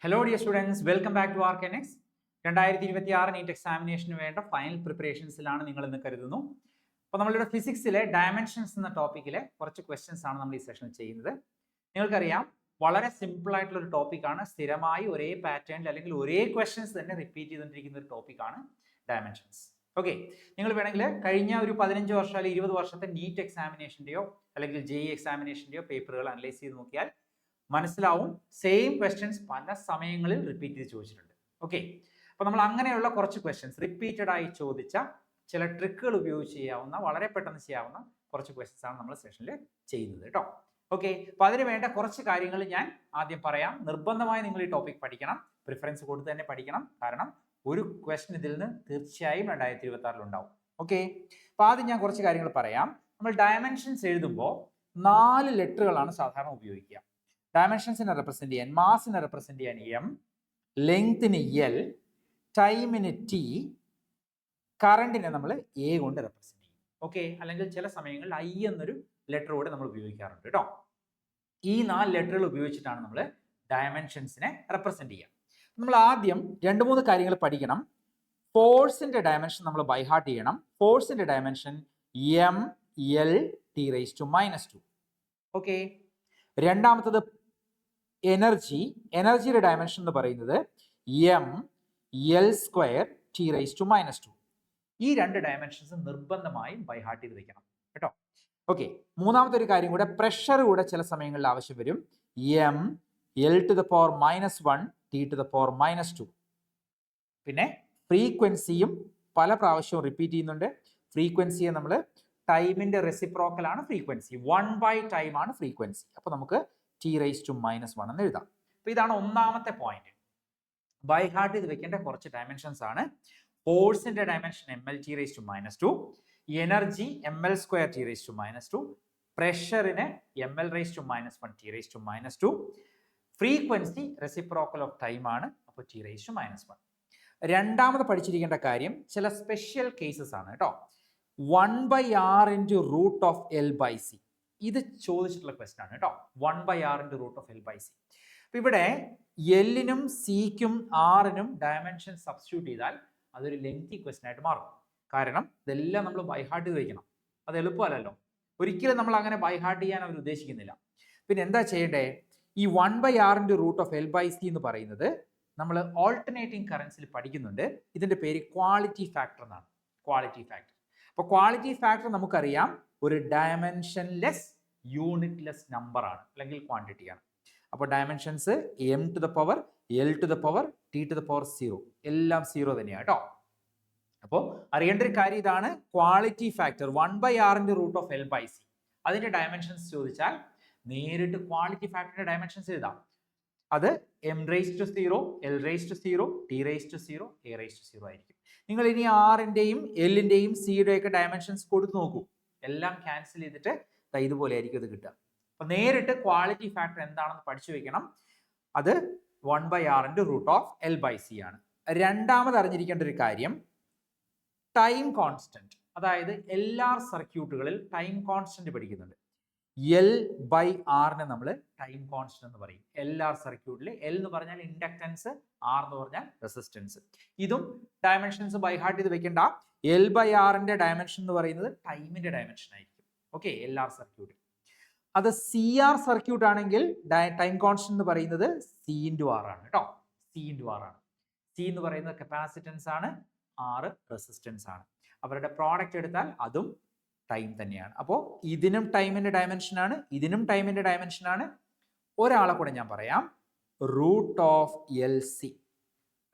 Hello dear students, welcome back to ArcNX. 2026 NEET എക്സാമിനേഷന് വേണ്ട final പ്രിപ്പറേഷൻസിലാണ് നിങ്ങൾ ഇന്ന് കരുതുന്നു. അപ്പോൾ നമ്മളുടെ ഫിസിക്സിലെ ഡയമെൻഷൻസ് എന്ന ടോപ്പിക്കിലെ കുറച്ച് ക്വസ്റ്റ്യൻസ് ആണ് നമ്മൾ ഈ സെഷനിൽ ചെയ്യുന്നത്. നിങ്ങൾക്കറിയാം, വളരെ സിമ്പിൾ ആയിട്ടുള്ള ഒരു ടോപ്പിക്കാണ്. സ്ഥിരമായി ഒരേ പാറ്റേണിൽ അല്ലെങ്കിൽ ഒരേ ക്വസ്റ്റ്യൻസ് തന്നെ റിപ്പീറ്റ് ചെയ്തുകൊണ്ടിരിക്കുന്ന ഒരു ടോപ്പിക്കാണ് ഡയമെൻഷൻസ്. ഓക്കെ, നിങ്ങൾ വേണമെങ്കിൽ കഴിഞ്ഞ ഒരു 15 വർഷം അല്ലെങ്കിൽ 20 വർഷത്തെ നീറ്റ് എക്സാമിനേഷൻ്റെയോ അല്ലെങ്കിൽ JEE എക്സാമിനേഷൻ്റെയോ പേപ്പറുകൾ അനലൈസ് ചെയ്ത് നോക്കിയാൽ മനസ്സിലാവും, സെയിം ക്വസ്റ്റ്യൻസ് പല സമയങ്ങളിൽ റിപ്പീറ്റ് ചെയ്ത് ചോദിച്ചിട്ടുണ്ട്. ഓക്കെ, അപ്പോൾ നമ്മൾ അങ്ങനെയുള്ള കുറച്ച് ക്വസ്റ്റ്യൻസ് റിപ്പീറ്റഡ് ആയി ചോദിച്ച ചില ട്രിക്കുകൾ ഉപയോഗിച്ച് ചെയ്യാവുന്ന, വളരെ പെട്ടെന്ന് ചെയ്യാവുന്ന കുറച്ച് ക്വസ്റ്റ്യൻസ് ആണ് നമ്മൾ സെഷനിൽ ചെയ്യുന്നത് കേട്ടോ. ഓക്കെ, അപ്പോൾ അതിന് വേണ്ട കുറച്ച് കാര്യങ്ങൾ ഞാൻ ആദ്യം പറയാം. നിർബന്ധമായി നിങ്ങൾ ഈ ടോപ്പിക് പഠിക്കണം, പ്രിഫറൻസ് കൊടുത്ത് തന്നെ പഠിക്കണം. കാരണം ഒരു ക്വസ്റ്റ്യൻ ഇതിൽ നിന്ന് തീർച്ചയായും 2026 ഉണ്ടാവും. ഓക്കെ, അപ്പോൾ ആദ്യം ഞാൻ കുറച്ച് കാര്യങ്ങൾ പറയാം. നമ്മൾ ഡയമെൻഷൻസ് എഴുതുമ്പോൾ 4 ലെറ്ററുകളാണ് സാധാരണ ഉപയോഗിക്കുക. ഡയമെൻഷൻസിനെ റെപ്രസെന്റ് ചെയ്യാൻ, മാസിനെ റെപ്രസെന്റ് ചെയ്യാൻ M, ലെങ്തിന് L, ടൈമിന് T, കറണ്ടിനെ നമ്മൾ A കൊണ്ട് റെപ്രസെന്റ് ചെയ്യും. ഓക്കെ, അല്ലെങ്കിൽ ചില സമയങ്ങളിൽ I എന്നൊരു ലെറ്റർ കൂടെ നമ്മൾ ഉപയോഗിക്കാറുണ്ട് കേട്ടോ. ഈ 4 ലെറ്ററുകൾ ഉപയോഗിച്ചിട്ടാണ് നമ്മൾ ഡയമെൻഷൻസിനെ റെപ്രസെന്റ് ചെയ്യുക. നമ്മൾ ആദ്യം 2-3 കാര്യങ്ങൾ പഠിക്കണം. ഫോഴ്സിന്റെ ഡയമെൻഷൻ നമ്മൾ ബൈ ഹാർട്ട് ചെയ്യണം. ഫോഴ്സിന്റെ ഡയമെൻഷൻ M(L)T⁻². ഓക്കെ, രണ്ടാമത്തത് എനർജിയുടെ ഡയമെൻഷൻ എന്ന് പറയുന്നത് M(L²T⁻²). ഈ 2 ഡയമെൻഷൻസ് നിർബന്ധമായും ബൈ ഹാർട്ട് ചെയ്ത് വെക്കണം കേട്ടോ. ഓക്കെ, മൂന്നാമത്തെ ഒരു കാര്യം കൂടെ, പ്രഷർ കൂടെ ചില സമയങ്ങളിൽ ആവശ്യം വരും. M(L⁻⁻1T⁻²). പിന്നെ ഫ്രീക്വൻസിയും പല പ്രാവശ്യവും റിപ്പീറ്റ് ചെയ്യുന്നുണ്ട്. ഫ്രീക്വൻസിയെ നമ്മൾ ടൈമിന്റെ റെസിപ്രോക്കൽ ആണ് ഫ്രീക്വൻസി, 1/ടൈം ആണ് ഫ്രീക്വൻസി. അപ്പോൾ നമുക്ക് T⁻⁻1 എന്ന് എഴുതാം. അപ്പോൾ ഇതാണ് ഒന്നാമത്തെ പോയിന്റ്. ബൈ ഹാർട്ട് ചെയ്ത് വെക്കേണ്ട കുറച്ച് ഡയമെൻഷൻസ് ആണ്. ഫോഴ്സിന്റെ dimension mL⁻², energy mL²T⁻², പ്രഷറിന് mL⁻⁻1T⁻², frequency reciprocal of time ആണ്, അപ്പോൾ T⁻⁻1. രണ്ടാമത് പഠിച്ചിരിക്കേണ്ട കാര്യം ചില സ്പെഷ്യൽ കേസസ് ആണ് കേട്ടോ. 1/r × √L/c. ഇത് ചോദിച്ചിട്ടുള്ള ക്വസ്റ്റൻ ആണ് കേട്ടോ. 1/r × √L/c. അപ്പൊ ഇവിടെ എല്ലിനും സിക്കും ആറിനും ഡയമെൻഷൻ സബ്സ്റ്റിറ്റ്യൂട്ട് ചെയ്താൽ അതൊരു ലെങ്തി ക്വസ്റ്റൻ ആയിട്ട് മാറും. കാരണം ഇതെല്ലാം നമ്മൾ ബൈ ഹാർട്ട് ചെയ്ത് വയ്ക്കണം. അത് എളുപ്പമല്ലല്ലോ. ഒരിക്കലും നമ്മൾ അങ്ങനെ ബൈ ഹാർട്ട് ചെയ്യാൻ അവർ ഉദ്ദേശിക്കുന്നില്ല. പിന്നെ എന്താ ചെയ്യേണ്ടേ? ഈ 1/r × √L/c എന്ന് പറയുന്നത് നമ്മൾ ഓൾട്ടർനേറ്റിംഗ് കറൻസിൽ പഠിക്കുന്നുണ്ട്. ഇതിന്റെ പേര് ക്വാളിറ്റി ഫാക്ടർ എന്നാണ്. Quality factor. അപ്പോൾ ക്വാളിറ്റി ഫാക്ടർ നമുക്കറിയാം, ഒരു ഡയമെൻഷൻലെസ് യൂണിറ്റ്ലെസ് നമ്പർ ആണ് അല്ലെങ്കിൽ ക്വാണ്ടിറ്റി ആണ്. അപ്പോൾ ഡയമെൻഷൻസ് M⁻L⁻T⁻0 എല്ലാം 0 തന്നെയാണ് കേട്ടോ. അപ്പോൾ അറിയേണ്ട ഒരു കാര്യം ഇതാണ്, ക്വാളിറ്റി ഫാക്ടർ 1/r × √L/c. അതിന്റെ ഡയമെൻഷൻസ് ചോദിച്ചാൽ നേരിട്ട് ക്വാളിറ്റി ഫാക്ടറിന്റെ ഡയമെൻഷൻസ് എഴുതാം. അത് M⁻⁴, L⁻⁴, T⁻⁴, A⁻⁴ ആയിരിക്കും. നിങ്ങൾ ഇനി ആറിന്റെയും എല്ലിന്റെയും സിയുടെയും ഒക്കെ ഡയമെൻഷൻസ് കൊടുത്തു നോക്കൂ. എല്ലാം ക്യാൻസൽ ചെയ്തിട്ട് ഇതുപോലെ ആയിരിക്കും ഇത് കിട്ടുക. അപ്പൊ നേരിട്ട് ക്വാളിറ്റി ഫാക്ടർ എന്താണെന്ന് പഠിച്ചു വെക്കണം. അത് 1/r × √L/c ആണ്. രണ്ടാമത് അറിഞ്ഞിരിക്കേണ്ട ഒരു കാര്യം, ടൈം കോൺസ്റ്റന്റ്. അതായത് എല്ലാ സർക്യൂട്ടുകളിൽ ടൈം കോൺസ്റ്റന്റ് പഠിക്കുന്നുണ്ട്. L/r നമ്മൾ ടൈം കോൺസ്റ്റന്റ് എന്ന് പറയും. LR സർക്യൂട്ടിൽ L എന്ന് പറഞ്ഞാൽ ഇൻഡക്റ്റൻസ്, R എന്ന് പറഞ്ഞാൽ റെസിസ്റ്റൻസ്. ഇതും ഡയമെൻഷൻസ് ബൈ ഹാർട്ട് ചെയ്ത് വെക്കേണ്ട. L/r ഡയമെൻഷൻ എന്ന് പറയുന്നത് ടൈമിന്റെ ഡയമെൻഷൻ ആയിരിക്കും. Okay, LR circuit. അത് CR സർക്യൂട്ട് ആണെങ്കിൽ ടൈം കോൺസ്റ്റന്റ് എന്ന് പറയുന്നത് C⁻R ആണ് കേട്ടോ. C⁻R ആണ്. C എന്ന് പറയുന്നത് കപ്പാസിറ്റൻസ് ആണ്, R റെസിസ്റ്റൻസ് ആണ്. അവരുടെ പ്രോഡക്റ്റ് എടുത്താൽ അതും ടൈം തന്നെയാണ്. അപ്പോൾ ഇതിനും ടൈമിന്റെ ഡയമെൻഷൻ ആണ്, ഇതിനും ടൈമിന്റെ ഡയമെൻഷൻ ആണ്. ഒരാളെ കൂടെ ഞാൻ പറയാം, √LC.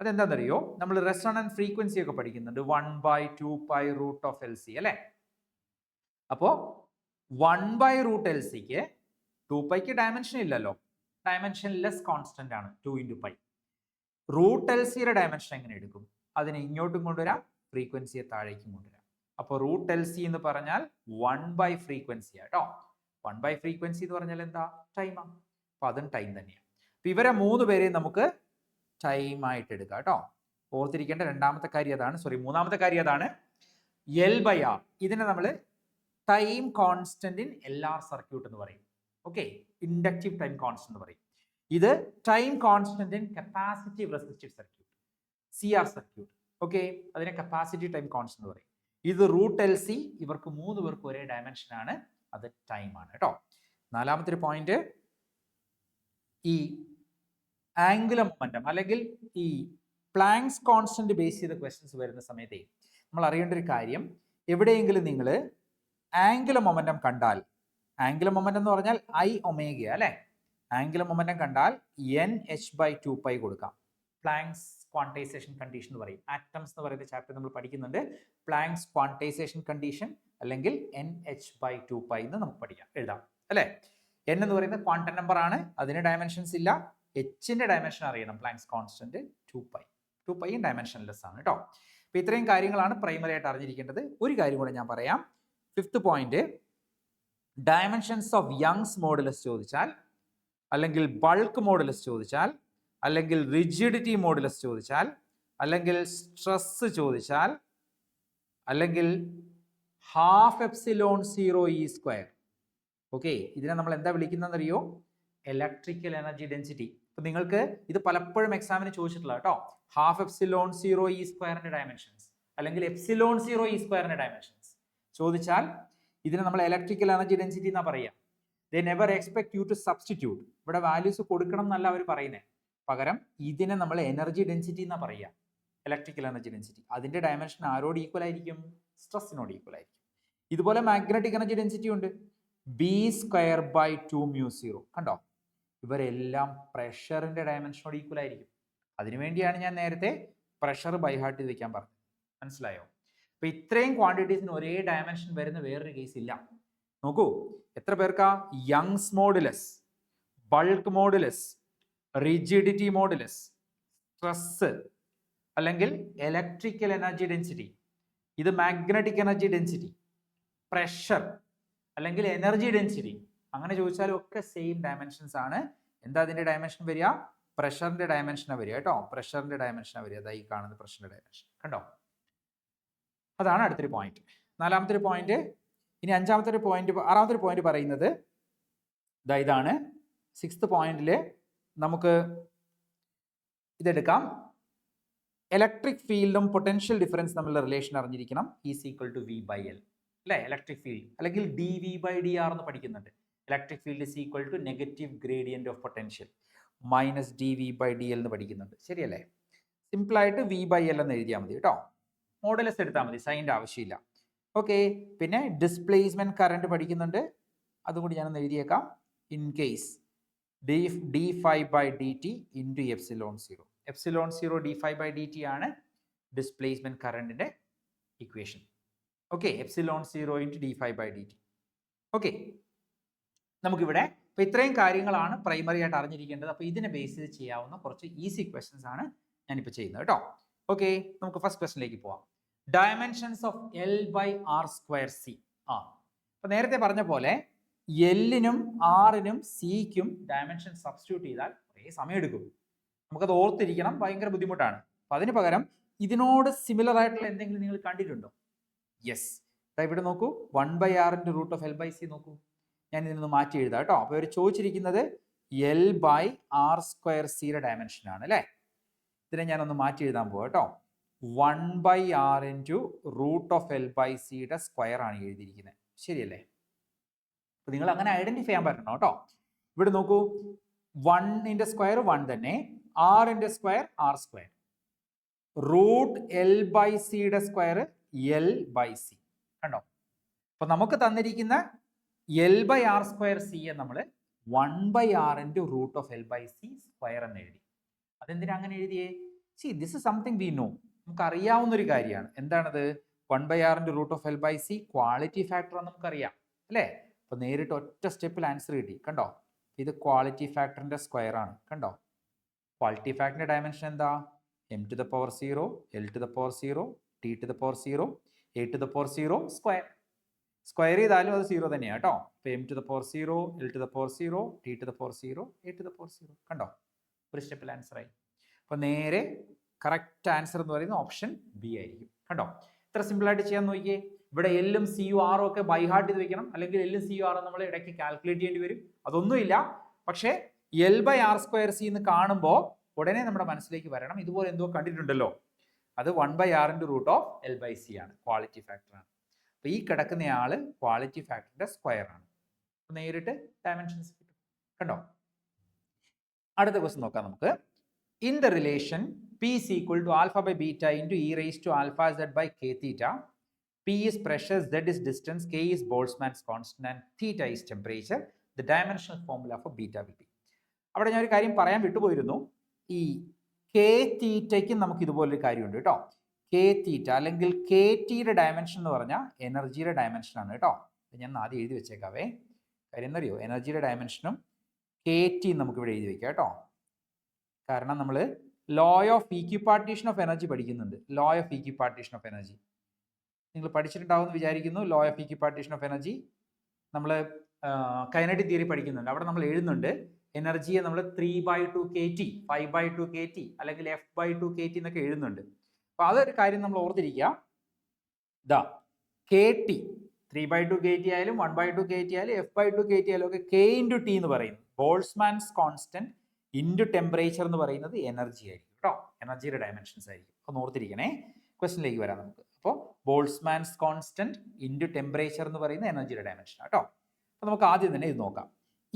അതെന്താണെന്നറിയോ? നമ്മൾ റെസൊണന്റ് ഫ്രീക്വൻസി ഒക്കെ പഠിക്കുന്നുണ്ട്, 1/2π√LC അല്ലെ. അപ്പോ 1/√LCക്ക് 2πക്ക് ഡയമെൻഷൻ ഇല്ലല്ലോ, ഡയമെൻഷൻ ലെസ് കോൺസ്റ്റന്റ് ആണ്, 2 × π. √LCയുടെ ഡയമെൻഷൻ എങ്ങനെ എടുക്കും? അതിനെ ഇങ്ങോട്ടും കൊണ്ടുവരാം, ഫ്രീക്വൻസിയെ താഴേക്കും കൊണ്ടുവരാം. അപ്പോൾ √LC എന്ന് പറഞ്ഞാൽ 1/ഫ്രീക്വൻസി ആട്ടോ. 1/ഫ്രീക്വൻസി എന്ന് പറഞ്ഞാൽ എന്താ? ടൈമാണ്. അപ്പൊ അതും ടൈം തന്നെയാണ്. അപ്പൊ ഇവരെ 3 പേരെയും നമുക്ക് ടൈം ആയിട്ട് എടുക്കാം കേട്ടോ. ഓർത്തിരിക്കേണ്ട മൂന്നാമത്തെ കാര്യം അതാണ്. L/r ഇതിനെ നമ്മൾ time constant in LR circuit എന്ന് പറയും. ഓക്കെ, ഇൻഡക്റ്റീവ് ടൈം കോൺസ്റ്റന്റ് എന്ന് പറയും. ഇത് time constant in capacitive resistive circuit, CR circuit. Okay, അതിനെ കപ്പാസിറ്റി ടൈം കോൺസ്റ്റന്റ് പറയും. ഇത് √LC, ഇവർക്ക് 3 പേർക്ക് ഒരേ ഡയമെൻഷൻ ആണ്, അത് ടൈം ആണ് കേട്ടോ. നാലാമത്തെ ഒരു പോയിന്റ്, ഈ ആംഗുലർ മൊമെന്റം അല്ലെങ്കിൽ ഈ പ്ലാങ്ക്സ് കോൺസ്റ്റന്റ് ബേസ് ചെയ്ത ക്വസ്റ്റ്യൻസ് വരുന്ന സമയത്തെ നമ്മൾ അറിയേണ്ട ഒരു കാര്യം, എവിടെയെങ്കിലും നിങ്ങൾ ആംഗുലർ മൊമെന്റം കണ്ടാൽ, ആംഗുലർ മൊമെന്റം എന്ന് പറഞ്ഞാൽ I⍵, അല്ലെ, ആംഗുലർ മൊമെന്റം കണ്ടാൽ NH/2π കൊടുക്കാം. പ്ലാങ്ക്സ് ക്വാണ്ടൈസേഷൻ കണ്ടീഷൻ എന്ന് പറയും. ആറ്റംസ് എന്ന് പറയുന്ന ചാപ്റ്റർ നമ്മൾ പഠിക്കുന്നുണ്ട്. പ്ലാങ്ക്സ് ക്വാണ്ടൈസേഷൻ കണ്ടീഷൻ അല്ലെങ്കിൽ NH/2π എന്ന് നമുക്ക് പഠിക്കാം, എഴുതാം, അല്ലെ. N എന്ന് പറയുന്നത് ക്വാണ്ടം നമ്പർ ആണ്, അതിന് ഡയമെൻഷൻസ് ഇല്ല. Hന്റെ ഡയമെൻഷൻ അറിയണം, പ്ലാങ്ക്സ് കോൺസ്റ്റന്റ് 2π ഡയമെൻഷൻലെസ് ആണ് കേട്ടോ. അപ്പൊ ഇത്രയും കാര്യങ്ങളാണ് പ്രൈമറി ആയിട്ട് അറിഞ്ഞിരിക്കേണ്ടത്. ഒരു കാര്യം കൂടെ ഞാൻ പറയാം. 5th point, dimensions of Young's modulus ചോദിച്ചാൽ, അല്ലെങ്കിൽ ബൾക്ക് മോഡുലസ് ചോദിച്ചാൽ, അല്ലെങ്കിൽ റിജിഡിറ്റി മോഡുലസ് ചോദിച്ചാൽ, അല്ലെങ്കിൽ സ്ട്രെസ് ചോദിച്ചാൽ, അല്ലെങ്കിൽ ½ε0E². ഓക്കെ, ഇതിനെ നമ്മൾ എന്താ വിളിക്കുന്നതെന്നറിയോ? Electrical energy density. അപ്പൊ നിങ്ങൾക്ക് ഇത് പലപ്പോഴും എക്സാമിന് ചോദിച്ചിട്ടുള്ള കേട്ടോ. ½ε0E²ന്റെ ഡയമെൻഷൻസ് അല്ലെങ്കിൽ ε0E²ന്റെ ഡയമെൻഷൻസ് ചോദിച്ചാൽ ഇതിനെ നമ്മൾ ഇലക്ട്രിക്കൽ എനർജി ഡെൻസിറ്റി എന്നാ പറയാ. They never expect you to substitute. ഇവിടെ വാല്യൂസ് കൊടുക്കണം എന്നല്ല അവർ പറയുന്നത്, പകരം ഇതിനെ നമ്മൾ എനർജി ഡെൻസിറ്റി എന്നാ പറയുക, ഇലക്ട്രിക്കൽ എനർജി ഡെൻസിറ്റി. അതിന്റെ ഡയമെൻഷൻ ആരോട് ഈക്വൽ ആയിരിക്കും? സ്ട്രെസ്സിനോട് ഈക്വൽ ആയിരിക്കും. ഇതുപോലെ മാഗ്നറ്റിക് എനർജി ഡെൻസിറ്റി ഉണ്ട്, B²/2μ0. കണ്ടോ, ഇവരെല്ലാം പ്രഷറിന്റെ ഡയമെൻഷനോട് ഈക്വൽ ആയിരിക്കും. അതിനുവേണ്ടിയാണ് ഞാൻ നേരത്തെ പ്രഷർ ബൈ ഹാർട്ട് ചെയ്ത് വെക്കാൻ പറഞ്ഞത്. മനസ്സിലായോ? അപ്പൊ ഇത്രയും ക്വാണ്ടിറ്റീസിന് ഒരേ ഡയമെൻഷൻ വരുന്ന വേറൊരു കേസ് ഇല്ല. നോക്കൂ, എത്ര പേർക്കാ? Young's modulus, bulk modulus, rigidity modulus, stress, അല്ലെങ്കിൽ ഇലക്ട്രിക്കൽ എനർജി ഡെൻസിറ്റി, ഇത് മാഗ്നറ്റിക് എനർജി ഡെൻസിറ്റി, പ്രഷർ അല്ലെങ്കിൽ എനർജി ഡെൻസിറ്റി, അങ്ങനെ ചോദിച്ചാലും ഒക്കെ സെയിം ഡയമെൻഷൻസ് ആണ്. എന്താ അതിന്റെ ഡയമെൻഷൻ വരിക? പ്രഷറിന്റെ ഡയമെൻഷനാണ് വരിക കേട്ടോ. പ്രഷറിന്റെ ഡയമെൻഷനാണ് വരിക. അതായി കാണുന്ന പ്രഷറിന്റെ ഡയമെൻഷൻ കണ്ടോ. അതാണ് അടുത്തൊരു പോയിന്റ്. നാലാമത്തെ ഒരു പോയിന്റ്. ഇനി ആറാമത്തെ ഒരു പോയിന്റ് പറയുന്നത് ഇതാണ്. 6th പോയിന്റില് നമുക്ക് ഇതെടുക്കാം. ഇലക്ട്രിക് ഫീൽഡും പൊട്ടൻഷ്യൽ ഡിഫറൻസ് തമ്മിലുള്ള റിലേഷൻ അറിഞ്ഞിരിക്കണം. E=V/L, അല്ലെ, ഇലക്ട്രിക് ഫീൽഡ് അല്ലെങ്കിൽ dV/dr എന്ന് പഠിക്കുന്നുണ്ട്. Electric field = negative gradient of potential -dV/dl എന്ന് പഠിക്കുന്നുണ്ട്. ശരിയല്ലേ? സിമ്പിൾ ആയിട്ട് V/L എന്ന് എഴുതിയാൽ മതി കേട്ടോ. മോഡുലസ് എടുത്താൽ മതി, സൈൻ്റെ ആവശ്യമില്ല. ഓക്കെ, പിന്നെ ഡിസ്പ്ലേസ്മെന്റ് കറണ്ട് പഠിക്കുന്നുണ്ട്, അതും കൂടി ഞാനൊന്ന് എഴുതിയേക്കാം. In case dϕ/dt × ε0. ε0 dϕ/dt ആണ് ഡിസ്പ്ലേസ്മെന്റ് കറണ്ടിന്റെ ഇക്വേഷൻ. Okay, ε0 × dϕ/dt. ഓക്കെ, നമുക്കിവിടെ ഇപ്പൊ ഇത്രയും കാര്യങ്ങളാണ് പ്രൈമറി ആയിട്ട് അറിഞ്ഞിരിക്കേണ്ടത്. അപ്പൊ ഇതിനെ ബേസ് ചെയ്ത് ചെയ്യാവുന്ന കുറച്ച് ഈസി ക്വസ്റ്റ്യൻസ് ആണ് ഞാനിപ്പോൾ ചെയ്യുന്നത് കേട്ടോ. ഓക്കെ, നമുക്ക് ഫസ്റ്റ് ക്വസ്റ്റ്യനിലേക്ക് പോവാം. Dimensions of L/r²c. അപ്പൊ നേരത്തെ പറഞ്ഞ പോലെ എല്ലിനും ആറിനും സിക്കും ഡയമെൻഷൻ സബ്സ്റ്റിറ്റ്യൂട്ട് ചെയ്താൽ കുറേ സമയം എടുക്കും. നമുക്കത് ഓർത്തിരിക്കണം, ഭയങ്കര ബുദ്ധിമുട്ടാണ്. അപ്പൊ അതിന് പകരം ഇതിനോട് സിമിലർ ആയിട്ടുള്ള എന്തെങ്കിലും നിങ്ങൾ കണ്ടിട്ടുണ്ടോ? യെസ്, ഇവിടെ നോക്കൂ, 1/r × √L/c നോക്കൂ. ഞാൻ ഇതിനൊന്ന് മാറ്റി എഴുതാം കേട്ടോ. അപ്പൊ ഇവർ ചോദിച്ചിരിക്കുന്നത് L/r²c ഡയമെൻഷൻ ആണ് അല്ലേ. ഇതിനെ ഞാനൊന്ന് മാറ്റി എഴുതാൻ പോവാ കേട്ടോ. 1/r × √L/c സ്ക്വയർ ആണ് എഴുതിയിരിക്കുന്നത്. ശരിയല്ലേ? അപ്പൊ നിങ്ങൾ അങ്ങനെ ഐഡന്റിഫൈ ചെയ്യാൻ പറ്റണം കേട്ടോ. ഇവിടെ നോക്കൂ, 1ന്റെ സ്ക്വയർ 1 തന്നെ, r-ന്റെ square r², √L/c square L/c. കണ്ടോ? അപ്പൊ നമുക്ക് തന്നിരിക്കുന്ന L/r²c നമ്മൾ 1/r × √L/c സ്ക്വയർ എന്ന് എഴുതി. അതെന്തിനാ അങ്ങനെ എഴുതിയേ? This is something we know, നമുക്ക് അറിയാവുന്ന ഒരു കാര്യമാണ്. എന്താണത്? 1/r × √L/c ക്വാളിറ്റി ഫാക്ടർ എന്ന് നമുക്കറിയാം അല്ലേ. അപ്പൊ നേരിട്ട് ഒറ്റ സ്റ്റെപ്പിൽ ആൻസർ കിട്ടി. കണ്ടോ, ഇത് ക്വാളിറ്റി ഫാക്ടറിന്റെ സ്ക്വയർ ആണ്. കണ്ടോ, ക്വാളിറ്റി ഫാക്ടറിന്റെ ഡയമെൻഷൻ എന്താ? m⁴, L⁴, T⁴, A⁴ square. Square ചെയ്താലും അത് 0 തന്നെയാണ് കേട്ടോ. അപ്പൊ m⁴, L⁴, T⁴, A⁴. കണ്ടോ, ഒരു സ്റ്റെപ്പിൽ ആൻസർ ആയി. അപ്പൊ നേരെ കറക്റ്റ് ആൻസർ എന്ന് പറയുന്നത് ഓപ്ഷൻ ബി ആയിരിക്കും. കണ്ടോ, ഇത്ര സിമ്പിൾ ആയിട്ട് ചെയ്യാൻ നോക്കിയേ. ഇവിടെ എല്ലും സിയും ആറും ഒക്കെ ബൈ ഹാർട്ട് ചെയ്ത് വെക്കണം, അല്ലെങ്കിൽ എല്ലും സിയും ആറും നമ്മൾ ഇടയ്ക്ക് കാൽക്കുലേറ്റ് ചെയ്യേണ്ടി വരും. അതൊന്നുമില്ല. പക്ഷേ L/R²C എന്ന് കാണുമ്പോൾ ഉടനെ നമ്മുടെ മനസ്സിലേക്ക് വരണം, ഇതുപോലെ എന്തോ കണ്ടിട്ടുണ്ടല്ലോ, അത് 1/R × √L/C ആണ്, ക്വാളിറ്റി ഫാക്ടറാണ്. അപ്പോൾ ഈ കിടക്കുന്നയാള് ക്വാളിറ്റി ഫാക്ടറിന്റെ സ്ക്വയർ ആണ്. നേരിട്ട് ഡയമെൻഷൻസ് കിട്ടും. കണ്ടോ? അടുത്ത ക്വസ്റ്റ്യൻ നോക്കാം നമുക്ക്. In the relation P is equal to alpha by beta into e raised to alpha z by k theta, P is pressure, Z is distance, K is Boltzmann's constant and theta is temperature. The dimensional formula for beta will be. അവിടെ ഞാൻ ഒരു കാര്യം പറയാൻ വിട്ടുപോയിരുന്നു. ഈ K തീറ്റയ്ക്ക് നമുക്ക് ഇതുപോലൊരു കാര്യമുണ്ട് കേട്ടോ. കെ തീറ്റ അല്ലെങ്കിൽ കെ ടിയുടെ ഡയമെൻഷൻ എന്ന് പറഞ്ഞാൽ എനർജിയുടെ ഡയമെൻഷൻ ആണ് കേട്ടോ. ഞാൻ ആദ്യം എഴുതി വെച്ചേക്കാവേ. കാര്യം എന്നറിയോ, എനർജിയുടെ ഡയമെൻഷനും കെ ടി നമുക്ക് ഇവിടെ എഴുതി വെക്കാം കേട്ടോ. കാരണം നമ്മൾ ലോ ഓഫ് ഈക്വിപാർട്ടീഷൻ ഓഫ് എനർജി പഠിക്കുന്നുണ്ട്. ലോ ഓഫ് ഈക്വിപാർട്ടീഷൻ ഓഫ് എനർജി നിങ്ങൾ പഠിച്ചിട്ടുണ്ടാവും എന്ന് വിചാരിക്കുന്നു. ലോ ഓഫ് ഈക്വിപാർട്ടീഷൻ ഓഫ് എനർജി നമ്മൾ കൈനറ്റിക് തിയറി പഠിക്കുന്നുണ്ട്. അവിടെ നമ്മൾ എഴുതുന്നുണ്ട് എനർജിയെ നമ്മൾ 3/2 kT, 5/2 kT അല്ലെങ്കിൽ F/2 kT എന്നൊക്കെ എഴുതുന്നുണ്ട്. അപ്പോൾ അതൊരു കാര്യം നമ്മൾ ഓർത്തിരിക്കുക. ഇതാ കെ ടി 3/2 kT ആയാലും 1/2 kT ആയാലും F/2 kT ആയാലും ഒക്കെ K × T എന്ന് പറയുന്നത് ബോൾട്സ്മാൻസ് കോൺസ്റ്റന്റ് ഇൻറ്റു ടെമ്പറേച്ചർ എന്ന് പറയുന്നത് എനർജി ആയിരിക്കും കേട്ടോ. എനർജിയുടെ ഡയമെൻഷൻസ് ആയിരിക്കും. ഒന്ന് ഓർത്തിരിക്കണേ. ക്വസ്റ്റിനിലേക്ക് വരാം നമുക്ക്. അപ്പോൾ ബോൾട്സ്മാൻസ് കോൺസ്റ്റന്റ് ഇൻറ്റു ടെമ്പറേച്ചർ എന്ന് പറയുന്നത് എനർജിയുടെ ഡയമെൻഷൻ കേട്ടോ. അപ്പോൾ നമുക്ക് ആദ്യം തന്നെ ഇത് നോക്കാം.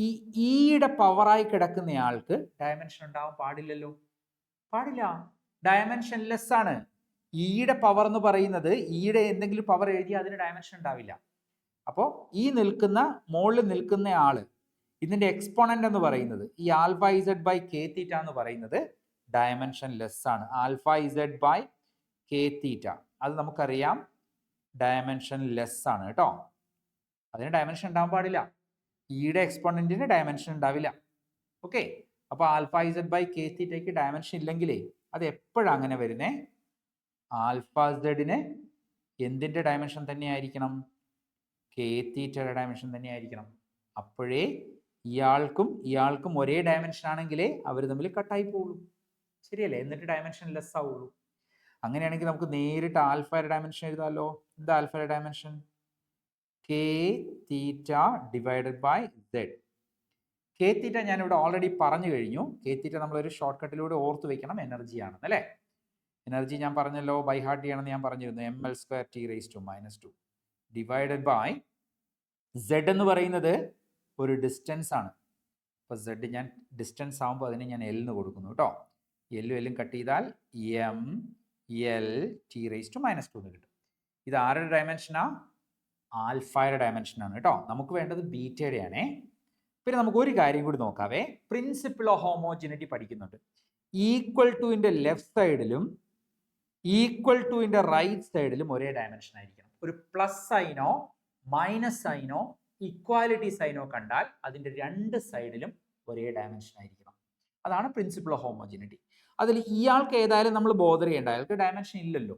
ഈ ഇയുടെ പവറായി കിടക്കുന്നയാൾക്ക് ഡയമെൻഷൻ ഉണ്ടാവാൻ പാടില്ലല്ലോ. പാടില്ല, ഡയമെൻഷൻ ലെസ് ആണ്. ഇയുടെ പവർ എന്ന് പറയുന്നത് ഇയുടെ എന്തെങ്കിലും പവർ എഴുതിയാൽ അതിന് ഡയമെൻഷൻ ഉണ്ടാവില്ല. അപ്പോൾ ഈ നിൽക്കുന്ന മുകളിൽ നിൽക്കുന്ന ആള് ഇതിന്റെ എക്സ്പോണന്റ് എന്ന് പറയുന്നത് ഈ ആൽഫ ഇസഡ് ബൈ കെ തീറ്റ എന്ന് പറയുന്നത് ഡയമെൻഷൻ ലെസ് ആണ്. ആൽഫ ഇസഡ് ബൈ കെ തീറ്റ അത് നമുക്കറിയാം ഡയമെൻഷൻ ലെസ് ആണ് കേട്ടോ. അതിന് ഡയമെൻഷൻ ഉണ്ടാവാൻ പാടില്ല. ഇയുടെ എക്സ്പോണന്റിന് ഡയമെൻഷൻ ഉണ്ടാവില്ല. ഓക്കെ, അപ്പോൾ ആൽഫ ഇസഡ് ബൈ കെ തീറ്റയ്ക്ക് ഡയമെൻഷൻ ഇല്ലെങ്കിലേ അത് എപ്പോഴാണ് അങ്ങനെ വരുന്നേ? ആൽഫ ഇസഡിന് എന്തിന്റെ ഡയമെൻഷൻ തന്നെയായിരിക്കണം? കെ തീറ്റയുടെ ഡയമെൻഷൻ തന്നെയായിരിക്കണം. അപ്പോഴേ ഇയാൾക്കും ഒരേ ഡയമെൻഷൻ ആണെങ്കിലേ അവർ തമ്മിൽ കട്ടായി പോകുള്ളൂ. ശരിയല്ലേ? എന്നിട്ട് ഡയമെൻഷൻ ലെസ് ആവുള്ളൂ. അങ്ങനെയാണെങ്കിൽ നമുക്ക് നേരിട്ട് ആൽഫയുടെ ഡയമെൻഷൻ എഴുതാമല്ലോ. എന്താ ആൽഫയുടെ dimension? K theta divided by Z. K theta ഞാനിവിടെ ഓൾറെഡി പറഞ്ഞു കഴിഞ്ഞു. കെ തീറ്റ നമ്മളൊരു ഷോർട്ട് കട്ടിലൂടെ ഓർത്ത് വെക്കണം, എനർജി ആണെന്ന് അല്ലേ. എനർജി ഞാൻ പറഞ്ഞല്ലോ, ബൈ ഹാർട്ട് ചെയ്യണമെന്ന് ഞാൻ പറഞ്ഞിരുന്നു. mL²T⁻² ഡിവൈഡഡ് ബൈ സെഡ് എന്ന് പറയുന്നത് ഒരു ഡിസ്റ്റൻസ് ആണ്. അപ്പോൾ സെഡ് ഞാൻ ഡിസ്റ്റൻസ് ആകുമ്പോൾ അതിന് ഞാൻ എൽ എന്ന് കൊടുക്കുന്നു കേട്ടോ. എല്ലും കട്ട് ചെയ്താൽ mL/T⁻² എന്ന് കിട്ടും. ഇത് ആരുടെ ഡയമെൻഷനാ? ആൽഫയുടെ ഡയമെൻഷനാണ് കേട്ടോ. നമുക്ക് വേണ്ടത് ബീറ്റയുടെ ആണേ. പിന്നെ നമുക്ക് ഒരു കാര്യം കൂടി നോക്കാവേ. പ്രിൻസിപ്പിൾ ഓഫ് ഹോമോജിനിറ്റി പഠിക്കുന്നുണ്ട്. ഈക്വൽ ടുവിൻ്റെ ലെഫ്റ്റ് സൈഡിലും ഈക്വൽ ടുവിൻ്റെ റൈറ്റ് സൈഡിലും ഒരേ ഡയമെൻഷൻ ആയിരിക്കണം. ഒരു പ്ലസ് സൈനോ മൈനസ് സൈനോ ഇക്വാലിറ്റി സൈനോ കണ്ടാൽ അതിൻ്റെ രണ്ട് സൈഡിലും ഒരേ ഡയമെൻഷൻ ആയിരിക്കണം. അതാണ് പ്രിൻസിപ്പിൾ ഓഫ് ഹോമോജിനിറ്റി. അതിൽ ഇയാൾക്ക് ഏതായാലും നമ്മൾ ബോധർ ചെയ്യേണ്ട, അയാൾക്ക് ഡയമെൻഷൻ ഇല്ലല്ലോ.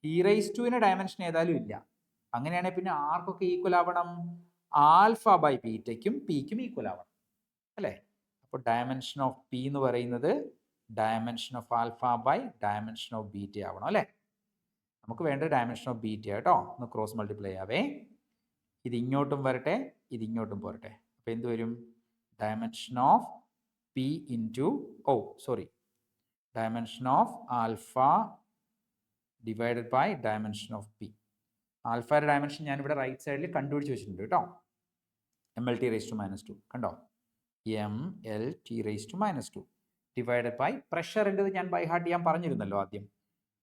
e⁻² ഡയമെൻഷൻ ഏതായാലും ഇല്ല. അങ്ങനെയാണെങ്കിൽ പിന്നെ ആർക്കൊക്കെ ഈക്വൽ ആവണം? ആൽഫ ബൈ ബീറ്റയ്ക്കും പിക്കും ഈക്വൽ ആവണം അല്ലേ. അപ്പോൾ ഡയമെൻഷൻ ഓഫ് പി എന്ന് പറയുന്നത് dimension of alpha by dimension of beta ആവണം അല്ലേ. നമുക്ക് വേണ്ട ഡയമെൻഷൻ ഓഫ് ബീറ്റ കേട്ടോ. ഒന്ന് ക്രോസ് മൾട്ടിപ്ലൈ ആവേ. ഇത് ഇങ്ങോട്ടും വരട്ടെ, ഇത് ഇങ്ങോട്ടും പോരട്ടെ. അപ്പോൾ എന്ത് വരും? Dimension of P into dimension of alpha divided by dimension of P. ആൽഫയുടെ ഡയമെൻഷൻ ഞാനിവിടെ റൈറ്റ് സൈഡിൽ കണ്ടുപിടിച്ച് വെച്ചിട്ടുണ്ട് കേട്ടോ. mL/T⁻² കണ്ടോ? mL/T⁻² ഡിവൈഡഡ് ബൈ പ്രഷറിൻ്റെ ഞാൻ ബൈ ഹാർട്ട് ചെയ്യാൻ പറഞ്ഞിരുന്നല്ലോ ആദ്യം.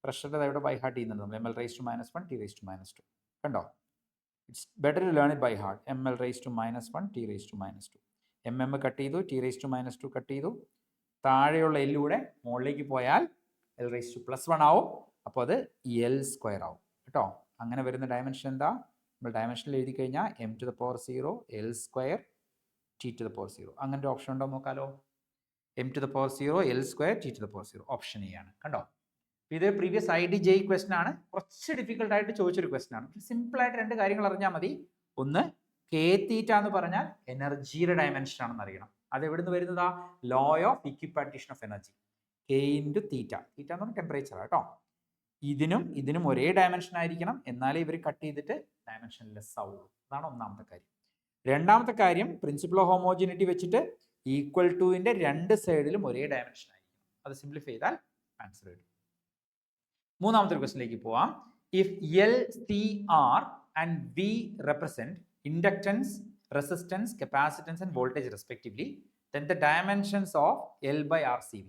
പ്രഷറിൻ്റെ ഇവിടെ ബൈ ഹാർട്ട് ചെയ്യുന്നുണ്ട് നമ്മൾ. mL/−1 T⁻². കണ്ടോ? It's better to learn it by heart. mL/−1 T⁻². Cut ചെയ്തു, T⁻² കട്ട് ചെയ്തു. താഴെയുള്ള എല്ലൂടെ മുകളിലേക്ക് പോയാൽ L⁻+1 ആവും. അപ്പോൾ അത് L² ആവും കേട്ടോ. അങ്ങനെ വരുന്ന ഡയമെൻഷൻ എന്താ? നമ്മൾ ഡയമെൻഷനിൽ എഴുതി കഴിഞ്ഞാൽ m⁻⁴ L² T⁻⁴. അങ്ങനത്തെ ഓപ്ഷൻ ഉണ്ടോ നോക്കാലോ. m⁻⁴ L² T⁻⁴ option A ആണ്. കണ്ടോ? ഇത് പ്രീവിയസ് IDJ ക്വസ്റ്റൻ ആണ്. കുറച്ച് ഡിഫിക്കൽട്ട് ആയിട്ട് ചോദിച്ചൊരു ക്വസ്റ്റൻ ആണ്. സിമ്പിളായിട്ട് രണ്ട് കാര്യങ്ങൾ അറിഞ്ഞാൽ മതി. ഒന്ന്, കെ തീറ്റ എന്ന് പറഞ്ഞാൽ എനർജിയുടെ ഡയമെൻഷൻ ആണെന്ന് അറിയണം. അത് എവിടുന്ന് വരുന്നതാ? Law of equipartition of energy. K into theta. Theta എന്ന് പറഞ്ഞാൽ ടെമ്പറേച്ചർ കേട്ടോ. ഇതിനും ഒരേ ഡയമെൻഷൻ ആയിരിക്കണം. എന്നാലേ ഇവർ കട്ട് ചെയ്തിട്ട് ഡയമെൻഷൻ ലെസ് ആവുള്ളൂ. അതാണ് ഒന്നാമത്തെ കാര്യം. രണ്ടാമത്തെ കാര്യം, പ്രിൻസിപ്പിൾ ഓഫ് ഹോമോജിനിറ്റി വെച്ചിട്ട് ഈക്വൽ ടുവിൻ്റെ രണ്ട് സൈഡിലും ഒരേ ഡയമെൻഷൻ ആയിരിക്കും. അത് സിംപ്ലിഫൈ ചെയ്താൽ ആൻസർ വരും. മൂന്നാമത്തെ ക്വസ്റ്റിനിലേക്ക് പോവാം. If L C R and V represent inductance, resistance, capacitance and voltage respectively, then the dimensions of L by RCV.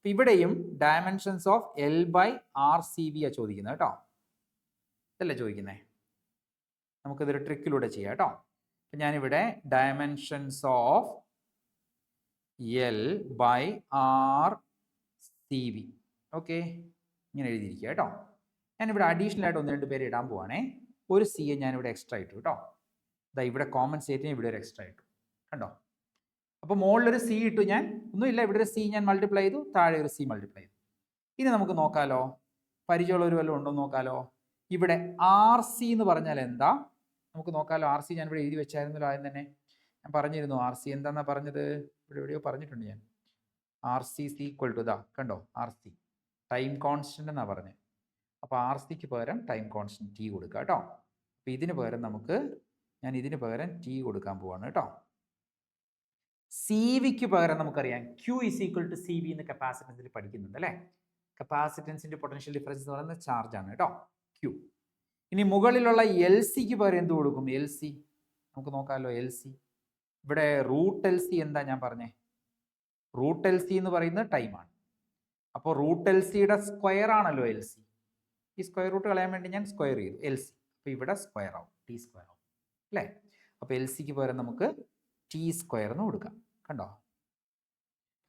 ഇവിടെയും dimensions of L by R C V ആ ചോദിക്കുന്നത് കേട്ടോ. ഇതല്ലേ ചോദിക്കുന്നത്. നമുക്കിതൊരു ട്രിക്കിലൂടെ ചെയ്യാം കേട്ടോ. അപ്പം ഞാനിവിടെ dimensions of L by R C V, okay, ഇങ്ങനെ എഴുതിയിരിക്കുക കേട്ടോ. ഞാനിവിടെ അഡീഷണൽ ആയിട്ട് ഒന്ന് രണ്ട് പേര് ഇടാൻ പോവാണേ. ഒരു സി ഞാനിവിടെ എക്സ്ട്രാ ഇട്ടു കേട്ടോ. ഇതാ ഇവിടെ കോമ്പൻസേറ്റിന് ഇവിടെ ഒരു എക്സ്ട്രാ ഇട്ടു കണ്ടോ. അപ്പോൾ മുകളിലൊരു സി ഇട്ടു ഞാൻ, ഒന്നുമില്ല, ഇവിടെ ഒരു സി ഞാൻ മൾട്ടിപ്ലൈ ചെയ്തു, താഴെ ഒരു സി മൾട്ടിപ്ലൈ ചെയ്തു. ഇനി നമുക്ക് നോക്കാലോ, പരിചയമുള്ളവർ വല്ലതും ഉണ്ടോ നോക്കാലോ. ഇവിടെ ആർ സി എന്ന് പറഞ്ഞാൽ എന്താ നമുക്ക് നോക്കാലോ. ആർ സി ഞാൻ ഇവിടെ എഴുതി വെച്ചായിരുന്നല്ലോ ആദ്യം തന്നെ. ഞാൻ പറഞ്ഞിരുന്നു ആർ സി എന്താണെന്നാ പറഞ്ഞത്, ഇവിടെ എവിടെയോ പറഞ്ഞിട്ടുണ്ട് ഞാൻ. R C C equal to ഇതാ കണ്ടോ, ആർ സി ടൈം കോൺസ്റ്റന്റ് എന്നാണ് പറഞ്ഞത്. അപ്പോൾ ആർ സിക്ക് പകരം ടൈം കോൺസ്റ്റന്റ് ടി കൊടുക്കുക കേട്ടോ. അപ്പോൾ ഇതിന് പകരം ഞാൻ ഇതിന് പകരം ടി കൊടുക്കാൻ പോവാണ് കേട്ടോ. സി വിക്ക് പകരം നമുക്കറിയാം Q is equal to C V എന്ന് കപ്പാസിറ്റൻസിൽ പഠിക്കുന്നുണ്ട് അല്ലേ. കപ്പാസിറ്റൻസിന്റെ പൊട്ടൻഷ്യൽ ഡിഫറൻസ് എന്ന് പറയുന്നത് ചാർജ് ആണ് കേട്ടോ, ക്യൂ. ഇനി മുകളിലുള്ള എൽ സിക്ക് പകരം എന്ത് കൊടുക്കും, എൽ സി. നമുക്ക് നോക്കാമല്ലോ എൽ സി. ഇവിടെ റൂട്ട് എൽ സി എന്താ ഞാൻ പറഞ്ഞേ, റൂട്ട് എൽ സി എന്ന് പറയുന്നത് ടൈമാണ്. അപ്പോൾ റൂട്ട് എൽ സിയുടെ സ്ക്വയർ ആണല്ലോ എൽ സി. ഈ സ്ക്വയർ റൂട്ട് കളയാൻ വേണ്ടി ഞാൻ സ്ക്വയർ ചെയ്തു എൽ സി. അപ്പോൾ ഇവിടെ സ്ക്വയർ ആവും, ടി സ്ക്വയർ ആവും അല്ലേ. അപ്പോൾ എൽ സിക്ക് പകരം നമുക്ക് ടി സ്ക്വയർ എന്ന് കൊടുക്കാം കണ്ടോ.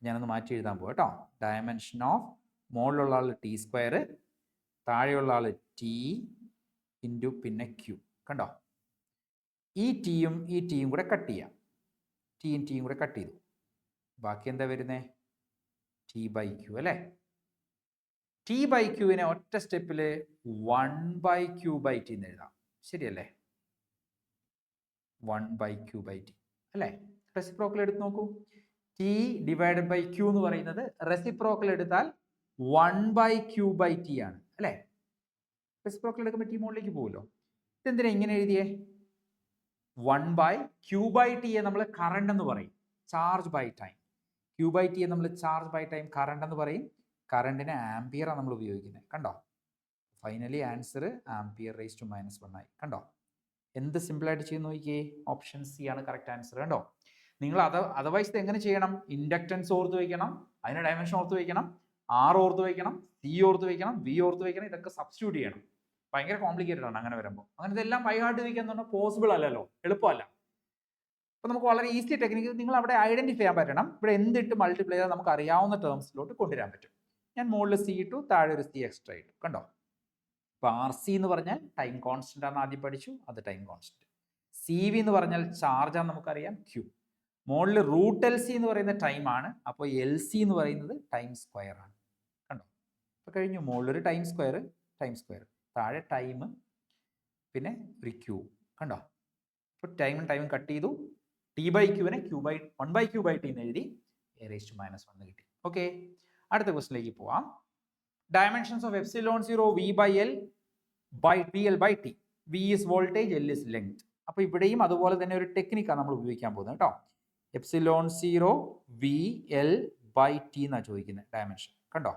ഞാനൊന്ന് മാറ്റി എഴുതാൻ പോകാം കേട്ടോ. ഡയമെൻഷൻ ഓഫ് മുകളിലുള്ള ആൾ ടി സ്ക്വയർ, താഴെയുള്ള ആൾ ടി ഇൻറ്റു പിന്നെ ക്യൂ കണ്ടോ. ഈ ടിയും കൂടെ കട്ട് ചെയ്യാം. ടിയും കൂടെ കട്ട് ചെയ്തു. ബാക്കി എന്താ വരുന്നത്, ടി ബൈ ക്യൂ അല്ലേ. ടി ബൈ ക്യൂവിനെ ഒറ്റ സ്റ്റെപ്പിൽ 1/q/t എന്ന് എഴുതാം, ശരിയല്ലേ. 1/q/t അല്ലേ. റെസിപ്രോക്കൽ എടുത്ത് നോക്കൂ. ടി ഡിവൈഡഡ് ബൈ ക്യൂ എന്ന് പറയുന്നത് റെസിപ്രോക്കൽ എടുത്താൽ 1/q/t ആണ് അല്ലേ. റെസിപ്രോക്കൽ എടുക്കുമ്പോൾ ടി മുകളിലേക്ക് പോകുമല്ലോ. ഇതെന്തിനാ ഇങ്ങനെ എഴുതിയേ, 1/q/t നമ്മൾ കറണ്ട് എന്ന് പറയും, ചാർജ് ബൈ ടൈം. q/t നമ്മൾ ചാർജ് ബൈ ടൈം, കറണ്ട് എന്ന് പറയും. കറണ്ടിന് ആംപിയറാണ് നമ്മൾ ഉപയോഗിക്കുന്നത് കണ്ടോ. Finally answer ampere raise to -1 ആയി കണ്ടോ. എന്ത് സിമ്പിളായിട്ട് ചെയ്യുന്ന നോക്കിയേ, ഓപ്ഷൻ സി ആണ് കറക്റ്റ് ആൻസർ കണ്ടോ. നിങ്ങൾ അതർവൈസ് ഇത് എങ്ങനെ ചെയ്യണം, ഇൻഡക്റ്റൻസ് ഓർത്ത് വയ്ക്കണം, അതിന് ഡയമെൻഷൻ ഓർത്ത് വയ്ക്കണം, ആർ ഓർത്ത് വയ്ക്കണം, സി ഓർത്ത് വയ്ക്കണം, വി ഓർത്ത് വയ്ക്കണം, ഇതൊക്കെ സബ്സ്റ്റിറ്റ്യൂട്ട് ചെയ്യണം. ഭയങ്കര കോംപ്ലിക്കേറ്റഡ് ആണ് അങ്ങനെ വരുമ്പോൾ. അങ്ങനെ ഇതെല്ലാം ബൈ ഹാർട്ട് വയ്ക്കുക എന്ന് പറഞ്ഞാൽ പോസിബിൾ അല്ലല്ലോ, എളുപ്പമല്ല. അപ്പോൾ നമുക്ക് വളരെ ഈസി ടെക്നിക്ക് നിങ്ങൾ അവിടെ ഐഡന്റിഫൈ ചെയ്യാൻ പറ്റണം. ഇവിടെ എന്തിട്ട് മൾട്ടിപ്ലൈ ചെയ്താൽ നമുക്ക് അറിയാവുന്ന ടേംസിലോട്ട് കൊണ്ടുവരാൻ പറ്റും. ഞാൻ മുകളിൽ സി ഇട്ടു, താഴെ ഒരു സി എക്സ്ട്രാ ഇട്ടു കണ്ടോ. അപ്പോൾ ആർ സി എന്ന് പറഞ്ഞാൽ ടൈം കോൺസ്റ്റന്റ് ആണ്, ആദ്യം പഠിച്ചു, അത് ടൈം കോൺസ്റ്റന്റ്. സി വി എന്ന് പറഞ്ഞാൽ ചാർജ് ആണ്, നമുക്കറിയാം ക്യൂ. മുകളിൽ റൂട്ട് എൽ സി എന്ന് പറയുന്ന ടൈം ആണ്, അപ്പോൾ എൽ സി എന്ന് പറയുന്നത് ടൈം സ്ക്വയർ ആണ് കണ്ടോ. അപ്പോൾ കഴിഞ്ഞു, മുകളിലൊരു ടൈം സ്ക്വയർ, താഴെ ടൈം, പിന്നെ ഒരു ക്യൂ കണ്ടോ. അപ്പോൾ ടൈമും കട്ട് ചെയ്തു. ടി ബൈ ക്യൂവിനെ 1/q/t എന്ന് എഴുതി, (e⁻1) കിട്ടി. ഓക്കെ, അടുത്ത ക്വസ്റ്റിലേക്ക് പോവാം. Dimensions of ε0 v/L/T. V is voltage, L is length. അപ്പോൾ ഇവിടെയും അതുപോലെ തന്നെ ഒരു ടെക്നിക്കാണ് നമ്മൾ ഉപയോഗിക്കാൻ പോകുന്നത് കേട്ടോ. ε0 v/L/T എന്നാണ് ചോദിക്കുന്നത് ഡയമെൻഷൻ കണ്ടോ.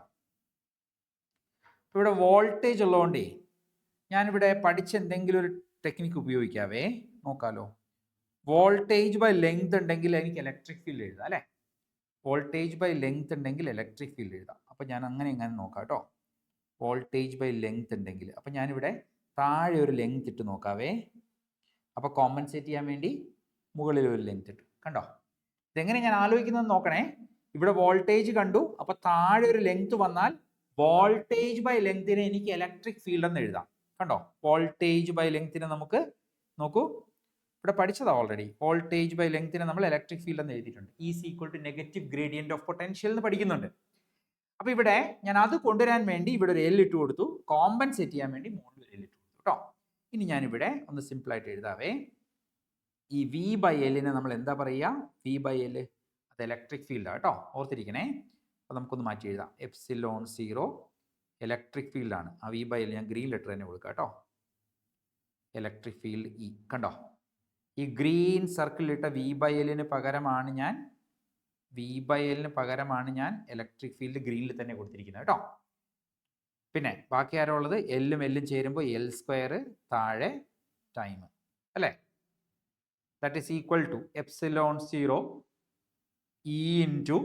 ഇവിടെ വോൾട്ടേജ് ഉള്ളതുകൊണ്ടേ ഞാനിവിടെ പഠിച്ച എന്തെങ്കിലും ഒരു ടെക്നിക്ക് ഉപയോഗിക്കാവേ, നോക്കാലോ. വോൾട്ടേജ് ബൈ ലെങ്ത് ഉണ്ടെങ്കിൽ എനിക്ക് ഇലക്ട്രിക് ഫീൽഡ് എഴുതാം അല്ലേ. വോൾട്ടേജ് ബൈ ലെങ്ത് ഉണ്ടെങ്കിൽ ഇലക്ട്രിക് ഫീൽഡ് എഴുതാം. അപ്പോൾ ഞാൻ അങ്ങനെ നോക്കാം കേട്ടോ. വോൾട്ടേജ് ബൈ ലെങ്ത് ഉണ്ടെങ്കിൽ, അപ്പോൾ ഞാനിവിടെ താഴെ ഒരു ലെങ്ത് ഇട്ട് നോക്കാവേ. അപ്പോൾ കോമ്പൻസേറ്റ് ചെയ്യാൻ വേണ്ടി മുകളിൽ ഒരു ലെങ്ത് ഇട്ടു കണ്ടോ. ഇതെങ്ങനെ ഞാൻ ആലോചിക്കുന്നത് നോക്കണേ. ഇവിടെ വോൾട്ടേജ് കണ്ടു, അപ്പോൾ താഴെ ഒരു ലെങ്ത് വന്നാൽ വോൾട്ടേജ് ബൈ ലെങ്തിനെ എനിക്ക് ഇലക്ട്രിക് ഫീൽഡ് എന്ന് എഴുതാം കണ്ടോ. വോൾട്ടേജ് ബൈ ലെങ്തിനെ നമുക്ക് നോക്കൂ, ഇവിടെ പഠിച്ചതാ ഓൾറെഡി. വോൾട്ടേജ് ബൈ ലെങ്തിനെ നമ്മൾ ഇലക്ട്രിക് ഫീൽഡ് എന്ന് എഴുതിയിട്ടുണ്ട്. Is equal to negative gradient of potential എന്ന് പഠിക്കുന്നുണ്ട്. അപ്പോൾ ഇവിടെ ഞാൻ അത് കൊണ്ടുവരാൻ വേണ്ടി ഇവിടെ ഒരു എൽ ഇട്ട് കൊടുത്തു, കോമ്പൻസേറ്റ് ചെയ്യാൻ വേണ്ടി മുകളിൽ ഒരു എൽ ഇട്ട് കൊടുത്തു കേട്ടോ. ഇനി ഞാനിവിടെ ഒന്ന് സിമ്പിളായിട്ട് എഴുതാവേ. ഈ വി ബൈ എല്ലിനെ നമ്മൾ എന്താ പറയുക, വി ബൈ എൽ അത് ഇലക്ട്രിക് ഫീൽഡാണ് കേട്ടോ, ഓർത്തിരിക്കണേ. അപ്പോൾ നമുക്കൊന്ന് മാറ്റി എഴുതാം. ε0 ഇലക്ട്രിക് ഫീൽഡാണ്. ആ വി ബൈ എൽ ഞാൻ ഗ്രീൻ ലെറ്റർ തന്നെ കൊടുക്കാം കേട്ടോ. ഇലക്ട്രിക് ഫീൽഡ് ഇ കണ്ടോ. ഈ ഗ്രീൻ സർക്കിളിലിട്ട വി ബൈ എല്ലിന് പകരമാണ് ഞാൻ V/Lന് പകരമാണ് ഞാൻ ഇലക്ട്രിക് ഫീൽഡ് ഗ്രീനിൽ തന്നെ കൊടുത്തിരിക്കുന്നത് കേട്ടോ. പിന്നെ ബാക്കി ആരോ ഉള്ളത് എല്ലും എല്ലും ചേരുമ്പോൾ L² താഴെ ടൈം അല്ലേ. That is equal to ε0 E into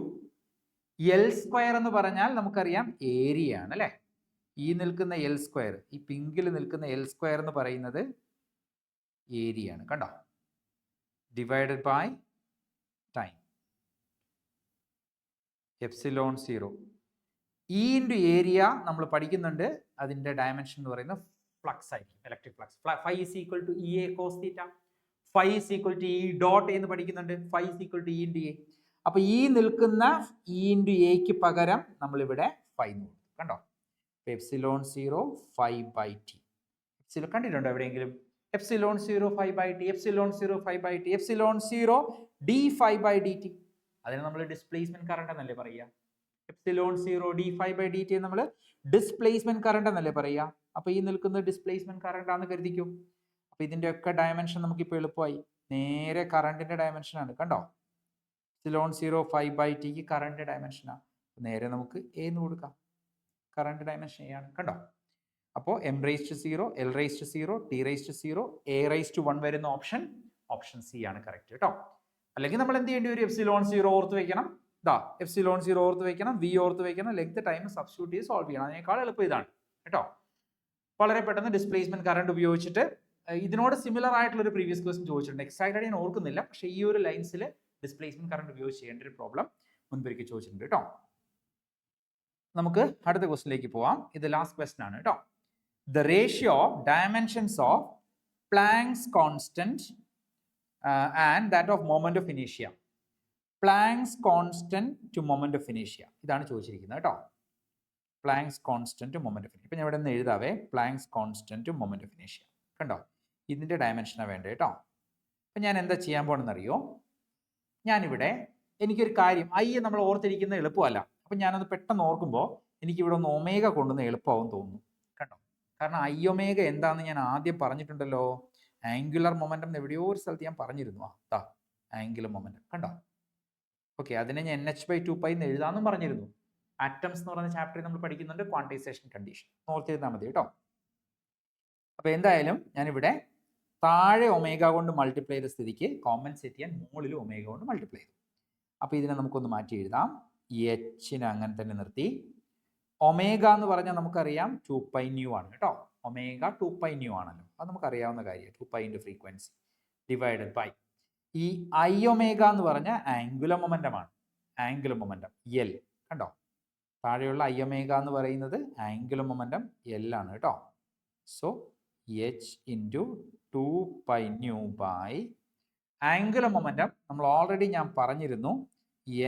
L² എന്ന് പറഞ്ഞാൽ നമുക്കറിയാം ഏരിയ ആണ് അല്ലേ. ഈ നിൽക്കുന്ന L², ഈ പിങ്കിൽ നിൽക്കുന്ന L² എന്ന് പറയുന്നത് ഏരിയ ആണ് കണ്ടോ, divided by time. ε0 E into area നമ്മൾ പഠിക്കുന്നുണ്ട്, അതിൻ്റെ ഡയമെൻഷൻ എന്ന് പറയുന്നത് ഫ്ലക്സ് ആയിരിക്കും, electric flux. Phi is equal to EA cos θ, phi is equal to E dot എന്ന് പഠിക്കുന്നുണ്ട്, phi is equal to E into A. അപ്പൊ ഈ നിൽക്കുന്ന E ഇൻറ്റു എക്ക് പകരം നമ്മളിവിടെ ഫൈ കൊടുക്കും കണ്ടോ. ε0 φ/t. കണ്ടിട്ടുണ്ടോ എവിടെയെങ്കിലും ε0 φ/t, ε0 φ/t, ε0 dφ/dt? അതിനെ നമ്മൾ ഡിസ്പ്ലേസ്മെന്റ് കറണ്ട് എന്നല്ലേ പറയുക. ε0 dφ/dt നമ്മൾ ഡിസ്പ്ലേസ്മെന്റ് കറണ്ട് എന്നല്ലേ പറയുക. അപ്പൊ ഈ നിൽക്കുന്നത് ഡിസ്പ്ലേസ്മെന്റ് കറണ്ട് ആണെന്ന് കരുതിക്കും. അപ്പൊ ഇതിന്റെ ഒക്കെ ഡയമെൻഷൻ നമുക്കിപ്പോൾ എളുപ്പമായി, നേരെ കറണ്ടിന്റെ ഡയമെൻഷൻ ആണ് കണ്ടോ. ε0 φ/tക്ക് കറണ്ട് ഡയമെൻഷനാണ്, നേരെ നമുക്ക് A എന്ന് കൊടുക്കാം, കറണ്ട് ഡയമെൻഷൻ A ആണ് കണ്ടോ. അപ്പോൾ m⁻⁴, L⁻⁴, T⁻⁴, A⁻1 വരുന്ന ഓപ്ഷൻ C ആണ് കറക്റ്റ് കേട്ടോ. അല്ലെങ്കിൽ നമ്മൾ എന്ത് ചെയ്യേണ്ടി വരും, ε0 ഓർത്ത് വെക്കണം, ε0 ഓർത്ത് വെക്കണം, V ഓർത്ത് വെക്കണം, ലെങ്ത് ടൈം സബ്സ്റ്റിറ്റ്യൂട്ട് ചെയ്ത് സോൾവ് ചെയ്യണം. അതിനേക്കാൾ എളുപ്പം ഇതാണ് കേട്ടോ. വളരെ പെട്ടെന്ന് ഡിസ്പ്ലേസ്മെന്റ് കറണ്ട് ഉപയോഗിച്ചിട്ട് ഇതിനോട് സിമിലർ ആയിട്ടുള്ള ഒരു പ്രീവിയസ് ക്വസ്റ്റ്യൻ ചോദിച്ചിട്ടുണ്ട്, എക്സാക്റ്റ് ഞാൻ ഓർക്കുന്നില്ല, പക്ഷേ ഈ ഒരു ലൈൻസിൽ ഡിസ്പ്ലേസ്മെന്റ് കറണ്ട് ഉപയോഗിച്ച് ചെയ്യേണ്ട ഒരു പ്രോബ്ലം മുൻപൊരിക്കൽ ചോദിച്ചിട്ടുണ്ട് കേട്ടോ. നമുക്ക് അടുത്ത ക്വസ്റ്റിലേക്ക് പോവാം. ഇത് ലാസ്റ്റ് ക്വസ്റ്റ്യൻ ആണ് കേട്ടോ. The ratio of dimensions of Planck's constant and that of moment of inertia. Planck's constant to moment of inertia. ഇതാണ് ചോദിച്ചിരിക്കുന്നത് കേട്ടോ. Planck's constant to moment of inertia. ഇപ്പം ഞാൻ ഇവിടെ നിന്ന് എഴുതാവേ, Planck's constant to moment of inertia. കണ്ടോ, ഇതിൻ്റെ ഡയമെൻഷനാണ് വേണ്ടത് കേട്ടോ. അപ്പം ഞാൻ എന്താ ചെയ്യാൻ പോകണമെന്നറിയോ, ഞാനിവിടെ എനിക്കൊരു കാര്യം നമ്മൾ ഓർത്തിരിക്കുന്നത് എളുപ്പമല്ല. അപ്പം ഞാനത് പെട്ടെന്ന് ഓർക്കുമ്പോൾ എനിക്കിവിടെ ഒന്ന് ഒമേഗ കൊണ്ടുവന്ന് എളുപ്പമാവും തോന്നുന്നു കണ്ടോ. കാരണം I⍵ എന്താണെന്ന് ഞാൻ ആദ്യം പറഞ്ഞിട്ടുണ്ടല്ലോ, ആംഗുലർ മൊമെന്റം എവിടെയോ ഒരു സ്ഥലത്ത് ഞാൻ പറഞ്ഞിരുന്നു. ആംഗുലർ മൊമെന്റം കണ്ടോ. ഓക്കെ, അതിനെ ഞാൻ NH/2π എന്ന് എഴുതാമെന്നും പറഞ്ഞിരുന്നു. ആറ്റംസ് എന്ന് പറയുന്ന ചാപ്റ്ററിൽ നമ്മൾ പഠിക്കുന്നുണ്ട് ക്വാണ്ടിസേഷൻ കണ്ടീഷൻ, ഓർത്തിരുന്നാൽ മതി കേട്ടോ. അപ്പോൾ എന്തായാലും ഞാനിവിടെ താഴെ ഒമേഗ കൊണ്ട് മൾട്ടിപ്ലൈ ചെയ്ത സ്ഥിതിക്ക് കോമ്പൻസേറ്റ് ചെയ്യാൻ മുകളിൽ ഒമേഗ കൊണ്ട് മൾട്ടിപ്ലൈ ചെയ്തു. അപ്പോൾ ഇതിനെ നമുക്കൊന്ന് മാറ്റി എഴുതാം. Hനെ അങ്ങനെ തന്നെ നിർത്തി. ഒമേഗ എന്ന് പറഞ്ഞാൽ നമുക്കറിയാം 2πν ആണ് കേട്ടോ. ഒമേഗ 2πν ആണല്ലോ, അത് നമുക്കറിയാവുന്ന കാര്യം. 2π × ഫ്രീക്വൻസി ഡിവൈഡഡ് ബൈ ഈ I⍵ എന്ന് പറഞ്ഞാൽ ആംഗുലർ മൊമെന്റം ആണ്, ആംഗുലർ മൊമെന്റം L കണ്ടോ. താഴെയുള്ള I⍵ എന്ന് പറയുന്നത് ആംഗുലർ മൊമെന്റം L ആണ് കേട്ടോ. So H × 2πν by angular momentum നമ്മൾ ഓൾറെഡി ഞാൻ പറഞ്ഞിരുന്നു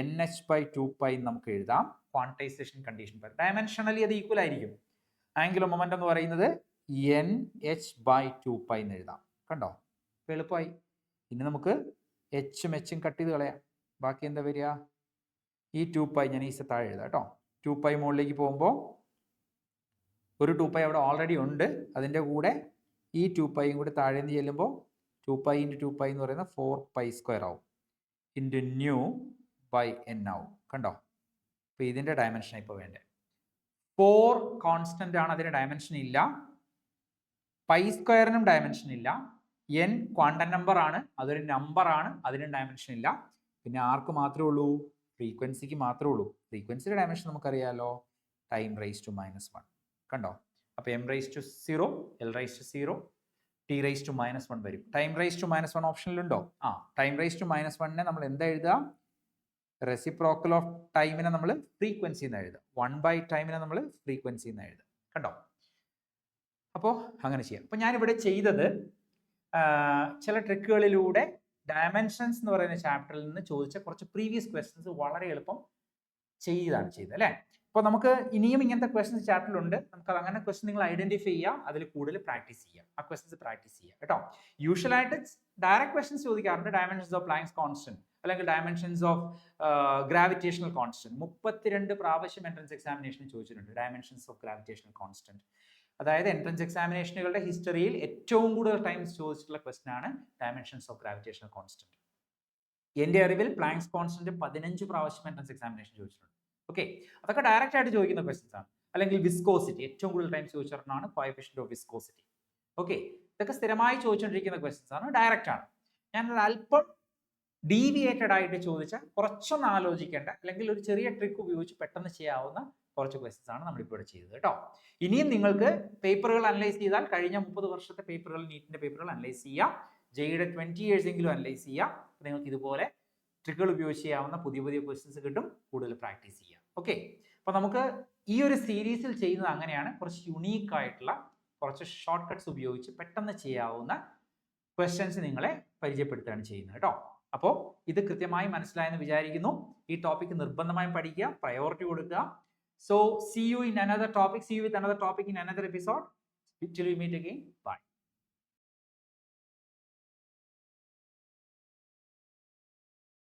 NH/2π നമുക്ക് എഴുതാം. ക്വാണ്ടൈസേഷൻ കണ്ടീഷൻ ഡയമെൻഷനലി അത് ഈക്വൽ ആയിരിക്കും. ആംഗുലർ മൊമെന്റം എന്ന് പറയുന്നത് NH/2π എന്ന് എഴുതാം കണ്ടോ. എളുപ്പമായി. ഇനി നമുക്ക് H-ഉം H-ഉം കട്ട് ചെയ്ത് കളയാം. ബാക്കി എന്താ വരിക, ഈ 2π ഞാൻ ഈ താഴെ എഴുതാം കേട്ടോ. 2π മുകളിലേക്ക് പോകുമ്പോൾ ഒരു 2π അവിടെ ഓൾറെഡി ഉണ്ട്, അതിൻ്റെ കൂടെ ഈ 2πയും കൂടി താഴെ നിന്ന് ചെല്ലുമ്പോൾ 2π × 2π എന്ന് പറയുന്നത് 4π² ആവും, ഇൻറ്റു ν/n ആവും കണ്ടോ. അപ്പോൾ ഇതിൻ്റെ ഡയമെൻഷൻ ഇപ്പോൾ വേണ്ടേ. 4 കോൺസ്റ്റന്റ് ആണ്, അതിന് ഡയമെൻഷൻ ഇല്ല. π² ഡയമെൻഷൻ ഇല്ല. n ക്വാണ്ടം നമ്പർ ആണ്, അതൊരു നമ്പർ ആണ്, അതിനും ഡയമെൻഷൻ ഇല്ല. പിന്നെ ആർക്ക് മാത്രമേ ഉള്ളൂ, ഫ്രീക്വൻസിക്ക് മാത്രമേ ഉള്ളൂ. ഫ്രീക്വൻസിയുടെ ഡയമെൻഷൻ നമുക്കറിയാലോ, ടൈം⁻⁻1 കണ്ടോ. അപ്പോൾ m⁻⁴, L⁻⁴, T⁻⁻1 വരും. ടൈം⁻⁻1 ഓപ്ഷനിലുണ്ടോ? ടൈം⁻⁻1നെ നമ്മൾ എന്താ എഴുതുക, റെസിപ്രോക്കൽ ഓഫ് ടൈമിനെ നമ്മൾ ഫ്രീക്വൻസി എന്ന് എഴുതുക. 1/ടൈമിനെ നമ്മൾ ഫ്രീക്വൻസി എന്ന് എഴുതുക കണ്ടോ. അപ്പോൾ അങ്ങനെ ചെയ്യാം. അപ്പോൾ ഞാനിവിടെ ചെയ്തത് ചില ട്രിക്കുകളിലൂടെ ഡയമെൻഷൻസ് എന്ന് പറയുന്ന ചാപ്റ്ററിൽ നിന്ന് ചോദിച്ച കുറച്ച് പ്രീവിയസ് ക്വസ്റ്റ്യൻസ് വളരെ എളുപ്പം ചെയ്തത് അല്ലേ. അപ്പോൾ നമുക്ക് ഇനിയും ഇങ്ങനത്തെ ക്വസ്റ്റ്യൻസ് ചാപ്റ്ററിലുണ്ട്. നമുക്ക് അങ്ങനെ ക്വസ്റ്റ്യൻ നിങ്ങൾ ഐഡന്റിഫൈ ചെയ്യുക, അതിൽ കൂടുതൽ പ്രാക്ടീസ് ചെയ്യുക, ആ ക്വസ്റ്റ്യൻസ് പ്രാക്ടീസ് ചെയ്യുക കേട്ടോ. യൂഷ്വലായിട്ട് ഡയറക്റ്റ് ക്വസ്റ്റ്യൻസ് ചോദിക്കാറുണ്ട്. ഡയമെൻഷൻസ് ഓഫ് പ്ലാങ്ക്സ് കോൺസ്റ്റന്റ് അല്ലെങ്കിൽ ഡയമെൻഷൻസ് ഓഫ് ഗ്രാവിറ്റേഷണൽ കോൺസ്റ്റന്റ് 32 പ്രാവശ്യം എൻട്രൻസ് എക്സാമിനേഷന് ചോദിച്ചിട്ടുണ്ട്. ഡയമെൻഷൻസ് ഓഫ് ഗ്രാവിറ്റേഷണൽ കോൺസ്റ്റന്റ്, അതായത് എൻട്രൻസ് എക്സാമിനേഷനുകളുടെ ഹിസ്റ്ററിയിൽ ഏറ്റവും കൂടുതൽ ടൈംസ് ചോദിച്ചിട്ടുള്ള ക്വസ്റ്റ്യൻ ആണ് ഡയമെൻഷൻസ് ഓഫ് ഗ്രാവിറ്റേഷണൽ കോൺസ്റ്റന്റ്. എൻ്റെ അറിവിൽ പ്ലാങ്ക്സ് കോൺസ്റ്റന്റ് 15 പ്രാവശ്യം എൻട്രൻസ് എക്സാമിനേഷൻ ചോദിച്ചിട്ടുണ്ട്. ഓക്കെ, അതൊക്കെ ഡയറക്റ്റ് ആയിട്ട് ചോദിക്കുന്ന ക്വസ്റ്റ്യൻസ് ആണ്. അല്ലെങ്കിൽ വിസ്കോസിറ്റി ഏറ്റവും കൂടുതൽ ടൈം ചോദിച്ചിട്ടാണ് കോഎഫിഷ്യന്റ് ഓഫ് വിസ്കോസിറ്റി. ഓക്കെ, ഇതൊക്കെ സ്ഥിരമായി ചോദിച്ചുകൊണ്ടിരിക്കുന്ന ക്വസ്റ്റ്യൻസ് ആണ്, ഡയറക്റ്റ് ആണ്. ഞാനൊരു അല്പം ഡീവിയേറ്റഡ് ആയിട്ട് ചോദിച്ച കുറച്ചൊന്ന് ആലോചിക്കേണ്ട അല്ലെങ്കിൽ ഒരു ചെറിയ ട്രിക്ക് ഉപയോഗിച്ച് പെട്ടെന്ന് ചെയ്യാവുന്ന കുറച്ച് ക്വസ്റ്റ്യൻസ് ആണ് നമ്മളിപ്പോൾ ഇവിടെ ചെയ്തത് കേട്ടോ. ഇനിയും നിങ്ങൾക്ക് പേപ്പറുകൾ അനലൈസ് ചെയ്താൽ കഴിഞ്ഞ 30 വർഷത്തെ പേപ്പറുകൾ, നീറ്റിന്റെ പേപ്പറുകൾ അനലൈസ് ചെയ്യാം. ജെയുടെ 20 years എങ്കിലും അനലൈസ് ചെയ്യാം. നിങ്ങൾക്ക് ഇതുപോലെ ട്രിക്കുകൾ ഉപയോഗിച്ച് ചെയ്യാവുന്ന പുതിയ പുതിയ ക്വസ്റ്റ്യൻസ് കിട്ടും, കൂടുതൽ പ്രാക്ടീസ് ചെയ്യാം. ഓക്കെ, അപ്പോൾ നമുക്ക് ഈ ഒരു സീരീസിൽ ചെയ്യുന്നത് അങ്ങനെയാണ്. കുറച്ച് യുണീക്ക് ആയിട്ടുള്ള കുറച്ച് ഷോർട്ട് കട്ട്സ് ഉപയോഗിച്ച് പെട്ടെന്ന് ചെയ്യാവുന്ന ക്വസ്റ്റ്യൻസ് നിങ്ങളെ പരിചയപ്പെടുത്തുകയാണ് ചെയ്യുന്നത് കേട്ടോ. അപ്പോൾ ഇത് കൃത്യമായി മനസ്സിലായെന്ന് വിചാരിക്കുന്നു. ഈ ടോപ്പിക് നിർബന്ധമായും പഠിക്കുക, പ്രയോറിറ്റി കൊടുക്കുക. So see you in another topic, see you with another topic in another episode. Till we meet again, bye.